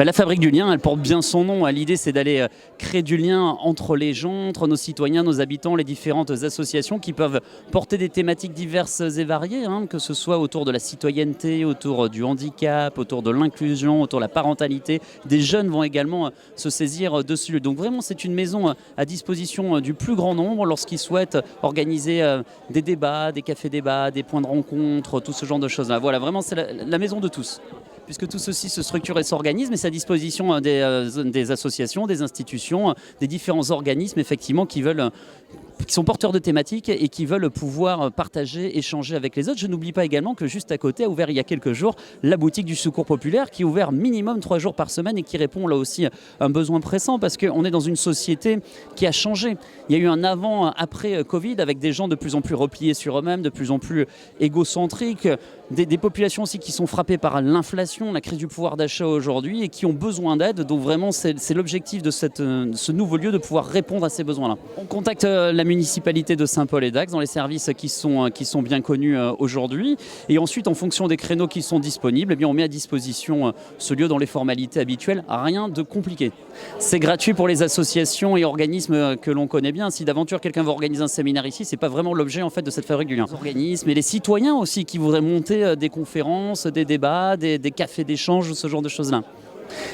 La Fabrique du Lien, elle porte bien son nom. L'idée, c'est d'aller créer du lien entre les gens, entre nos citoyens, nos habitants, les différentes associations qui peuvent porter des thématiques diverses et variées, que ce soit autour de la citoyenneté, autour du handicap, autour de l'inclusion, autour de la parentalité. Des jeunes vont également se saisir de ce lieu. Donc vraiment, c'est une maison à disposition du plus grand nombre lorsqu'ils souhaitent organiser des débats, des cafés-débats, des points de rencontre, tout ce genre de choses-là. Voilà, vraiment, c'est la maison de tous. Puisque tout ceci se structure et s'organise, mais c'est à disposition des associations, des institutions, des différents organismes effectivement qui sont porteurs de thématiques et qui veulent pouvoir partager, échanger avec les autres. Je n'oublie pas également que juste à côté a ouvert il y a quelques jours la boutique du Secours Populaire qui est ouvert minimum 3 jours par semaine et qui répond là aussi à un besoin pressant parce qu'on est dans une société qui a changé. Il y a eu un avant-après Covid avec des gens de plus en plus repliés sur eux-mêmes, de plus en plus égocentriques, des populations aussi qui sont frappées par l'inflation, la crise du pouvoir d'achat aujourd'hui et qui ont besoin d'aide. Donc vraiment, c'est l'objectif de ce nouveau lieu de pouvoir répondre à ces besoins-là. On contacte la municipalité de Saint-Paul-et-Dax dans les services qui sont bien connus aujourd'hui. Et ensuite, en fonction des créneaux qui sont disponibles, on met à disposition ce lieu dans les formalités habituelles. Rien de compliqué. C'est gratuit pour les associations et organismes que l'on connaît bien. Si d'aventure quelqu'un veut organiser un séminaire ici, c'est pas vraiment l'objet en fait de cette Fabrique du Lien. Les organismes et les citoyens aussi qui voudraient monter des conférences, des débats, des cafés d'échange, ce genre de choses-là.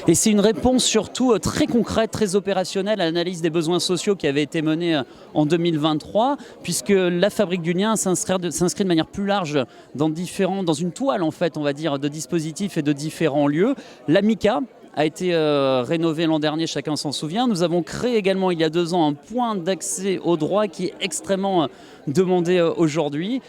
Et c'est une réponse surtout très concrète, très opérationnelle à l'analyse des besoins sociaux qui avait été menée en 2023, puisque la Fabrique du Lien s'inscrit de manière plus large dans une toile en fait, on va dire, de dispositifs et de différents lieux. L'Amica a été rénové l'an dernier, chacun s'en souvient. Nous avons créé également il y a 2 ans un point d'accès au droit qui est extrêmement demandé aujourd'hui.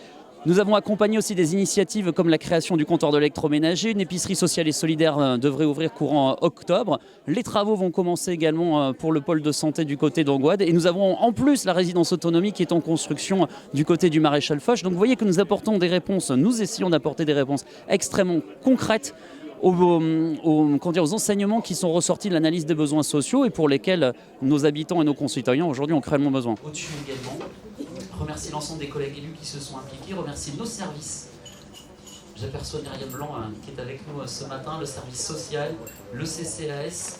Nous avons accompagné aussi des initiatives comme la création du comptoir de l'électroménager. Une épicerie sociale et solidaire devrait ouvrir courant octobre. Les travaux vont commencer également pour le pôle de santé du côté d'Angoide. Et nous avons en plus la résidence autonomie qui est en construction du côté du Maréchal Foch. Donc vous voyez que nous apportons des réponses, nous essayons d'apporter des réponses extrêmement concrètes aux enseignements qui sont ressortis de l'analyse des besoins sociaux et pour lesquels nos habitants et nos concitoyens aujourd'hui ont cruellement besoin. Au-dessus également, remercier l'ensemble des collègues élus qui se sont impliqués, remercier nos services. J'aperçois Myriam Blanc qui est avec nous ce matin, le service social, le CCAS.